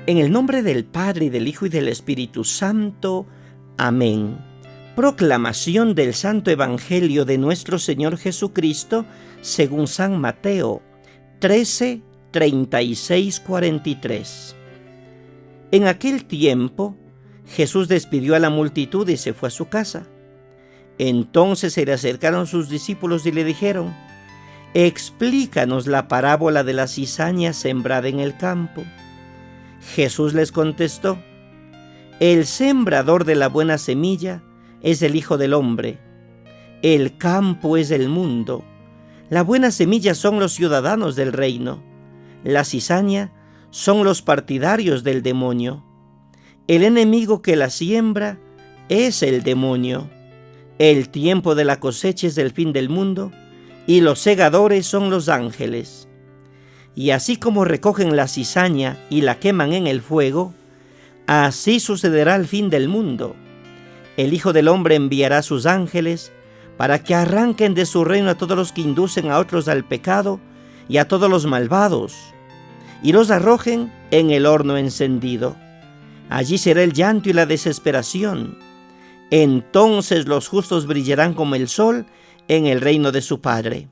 En el nombre del Padre, y del Hijo, y del Espíritu Santo. Amén. Proclamación del Santo Evangelio de nuestro Señor Jesucristo según San Mateo 13, 36, 43. En aquel tiempo, Jesús despidió a la multitud y se fue a su casa. Entonces se le acercaron sus discípulos y le dijeron: «Explícanos la parábola de la cizaña sembrada en el campo». Jesús les contestó: «El sembrador de la buena semilla es el Hijo del Hombre. El campo es el mundo. La buena semilla son los ciudadanos del reino. La cizaña son los partidarios del demonio. El enemigo que la siembra es el demonio. El tiempo de la cosecha es el fin del mundo, y los segadores son los ángeles. Y así como recogen la cizaña y la queman en el fuego, así sucederá al fin del mundo. El Hijo del Hombre enviará a sus ángeles para que arranquen de su reino a todos los que inducen a otros al pecado y a todos los malvados, y los arrojen en el horno encendido. Allí será el llanto y la desesperación. Entonces los justos brillarán como el sol en el reino de su Padre.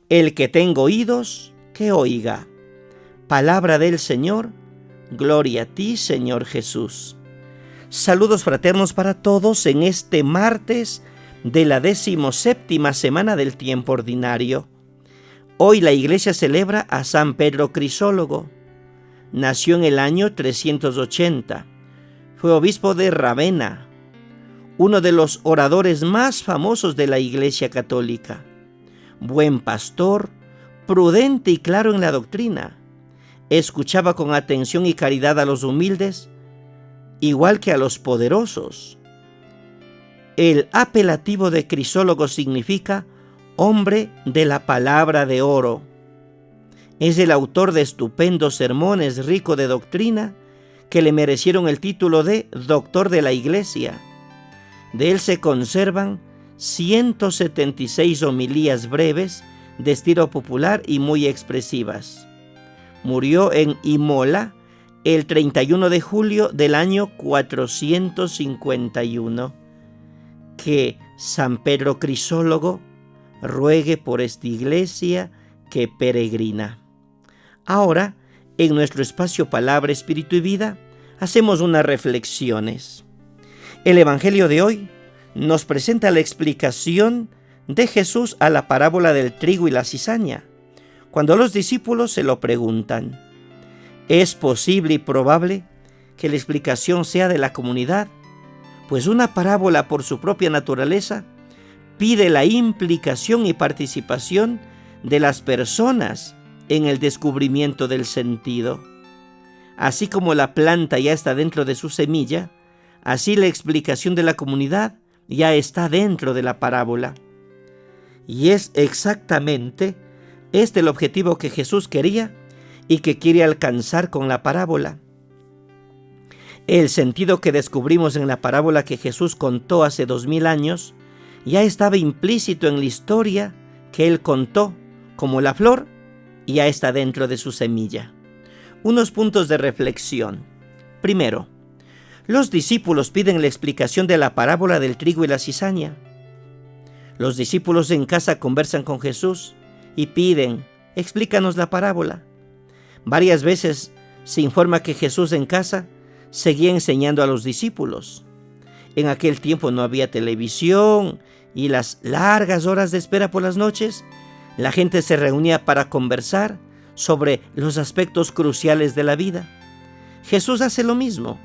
El que tenga oídos, que oiga». Palabra del Señor. Gloria a ti, Señor Jesús. Saludos fraternos para todos en este martes de la 17ª semana del tiempo ordinario. Hoy la Iglesia celebra a San Pedro Crisólogo. Nació en el año 380. Fue obispo de Ravenna, uno de los oradores más famosos de la Iglesia católica. Buen pastor, prudente y claro en la doctrina. Escuchaba con atención y caridad a los humildes, igual que a los poderosos. El apelativo de Crisólogo significa hombre de la palabra de oro. Es el autor de estupendos sermones, rico de doctrina, que le merecieron el título de Doctor de la Iglesia. De él se conservan 176 homilías breves, de estilo popular y muy expresivas. Murió en Imola el 31 de julio del año 451. Que San Pedro Crisólogo ruegue por esta iglesia que peregrina. Ahora, en nuestro espacio Palabra, Espíritu y Vida, hacemos unas reflexiones. El Evangelio de hoy nos presenta la explicación de Jesús a la parábola del trigo y la cizaña, cuando los discípulos se lo preguntan. ¿Es posible y probable que la explicación sea de la comunidad? Pues una parábola, por su propia naturaleza, pide la implicación y participación de las personas en el descubrimiento del sentido. Así como la planta ya está dentro de su semilla, así la explicación de la comunidad ya está dentro de la parábola. Y es exactamente este el objetivo que Jesús quería y que quiere alcanzar con la parábola. El sentido que descubrimos en la parábola que Jesús contó hace 2000 años ya estaba implícito en la historia que él contó, como la flor ya está dentro de su semilla. Unos puntos de reflexión. Primero, los discípulos piden la explicación de la parábola del trigo y la cizaña. Los discípulos en casa conversan con Jesús y piden: «Explícanos la parábola». Varias veces se informa que Jesús en casa seguía enseñando a los discípulos. En aquel tiempo no había televisión y las largas horas de espera por las noches, la gente se reunía para conversar sobre los aspectos cruciales de la vida. Jesús hace lo mismo.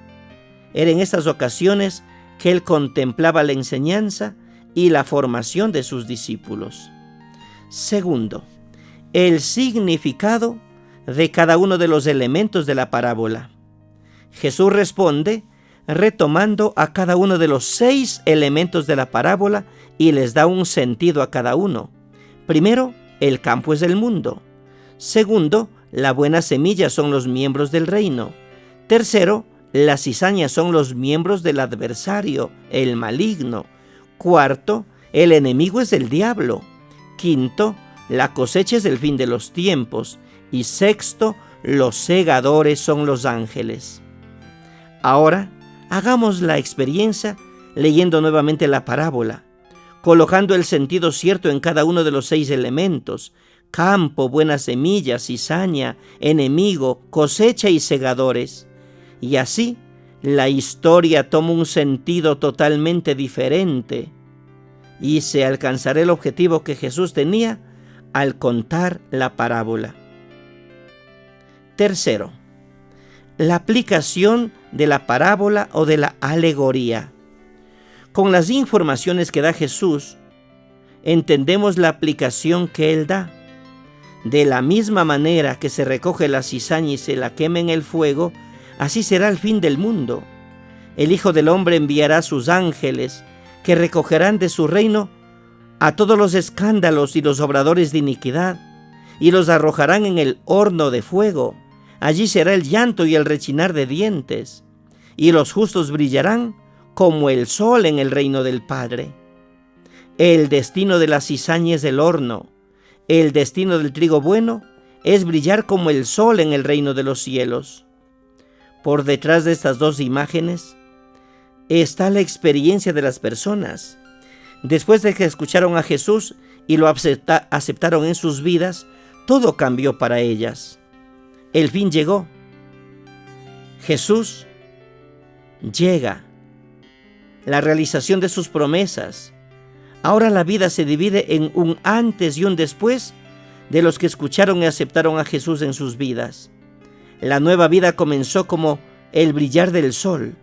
Era en estas ocasiones que él contemplaba la enseñanza y la formación de sus discípulos. Segundo, el significado de cada uno de los elementos de la parábola. Jesús responde retomando a cada uno de los 6 elementos de la parábola y les da un sentido a cada uno. Primero, el campo es el mundo. Segundo, la buena semilla son los miembros del reino. Tercero, las cizañas son los miembros del adversario, el maligno. Cuarto, el enemigo es el diablo. Quinto, la cosecha es el fin de los tiempos. Y sexto, los segadores son los ángeles. Ahora, hagamos la experiencia leyendo nuevamente la parábola, colocando el sentido cierto en cada uno de los 6 elementos: campo, buena semilla, cizaña, enemigo, cosecha y segadores. Y así, la historia toma un sentido totalmente diferente y se alcanzará el objetivo que Jesús tenía al contar la parábola. Tercero, la aplicación de la parábola o de la alegoría. Con las informaciones que da Jesús, entendemos la aplicación que Él da. De la misma manera que se recoge la cizaña y se la quema en el fuego, así será el fin del mundo. El Hijo del Hombre enviará a sus ángeles, que recogerán de su reino a todos los escándalos y los obradores de iniquidad, y los arrojarán en el horno de fuego. Allí será el llanto y el rechinar de dientes, y los justos brillarán como el sol en el reino del Padre. El destino de la cizaña es el horno. El destino del trigo bueno es brillar como el sol en el reino de los cielos. Por detrás de estas dos imágenes está la experiencia de las personas. Después de que escucharon a Jesús y lo aceptaron en sus vidas, todo cambió para ellas. El fin llegó. Jesús llega. La realización de sus promesas. Ahora la vida se divide en un antes y un después de los que escucharon y aceptaron a Jesús en sus vidas. La nueva vida comenzó como el brillar del sol.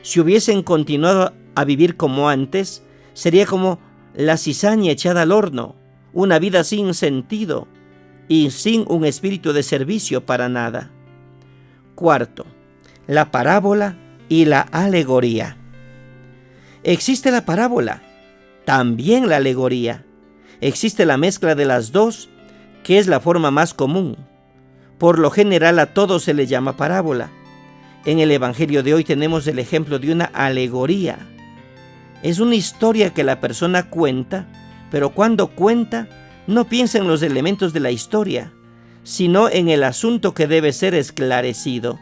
Si hubiesen continuado a vivir como antes, sería como la cizaña echada al horno, una vida sin sentido y sin un espíritu de servicio para nada. Cuarto, la parábola y la alegoría. Existe la parábola, también la alegoría. Existe la mezcla de las dos, que es la forma más común. Por lo general a todo se le llama parábola. En el Evangelio de hoy tenemos el ejemplo de una alegoría. Es una historia que la persona cuenta, pero cuando cuenta no piensa en los elementos de la historia, sino en el asunto que debe ser esclarecido.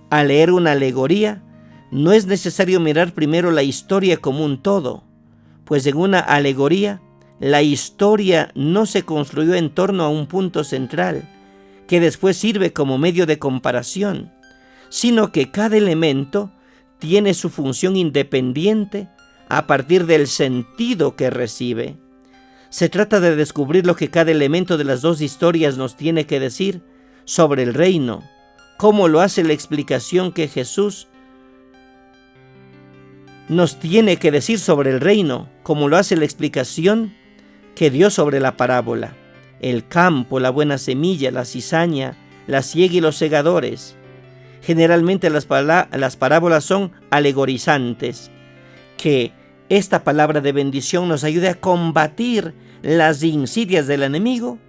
Al leer una alegoría, no es necesario mirar primero la historia como un todo, pues en una alegoría, la historia no se construyó en torno a un punto central, que después sirve como medio de comparación, sino que cada elemento tiene su función independiente a partir del sentido que recibe. Se trata de descubrir lo que cada elemento de las dos historias nos tiene que decir sobre el reino, cómo lo hace la explicación que Jesús nos tiene que decir sobre el reino, como lo hace la explicación que dio sobre la parábola. El campo, la buena semilla, la cizaña, la siega y los segadores. Generalmente las parábolas son alegorizantes, que esta palabra de bendición nos ayude a combatir las insidias del enemigo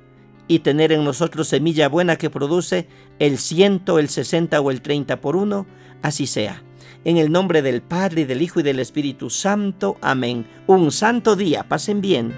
y tener en nosotros semilla buena que produce el 100, el 60 o el 30 por uno, así sea. En el nombre del Padre, y del Hijo y del Espíritu Santo. Amén. Un santo día. Pasen bien.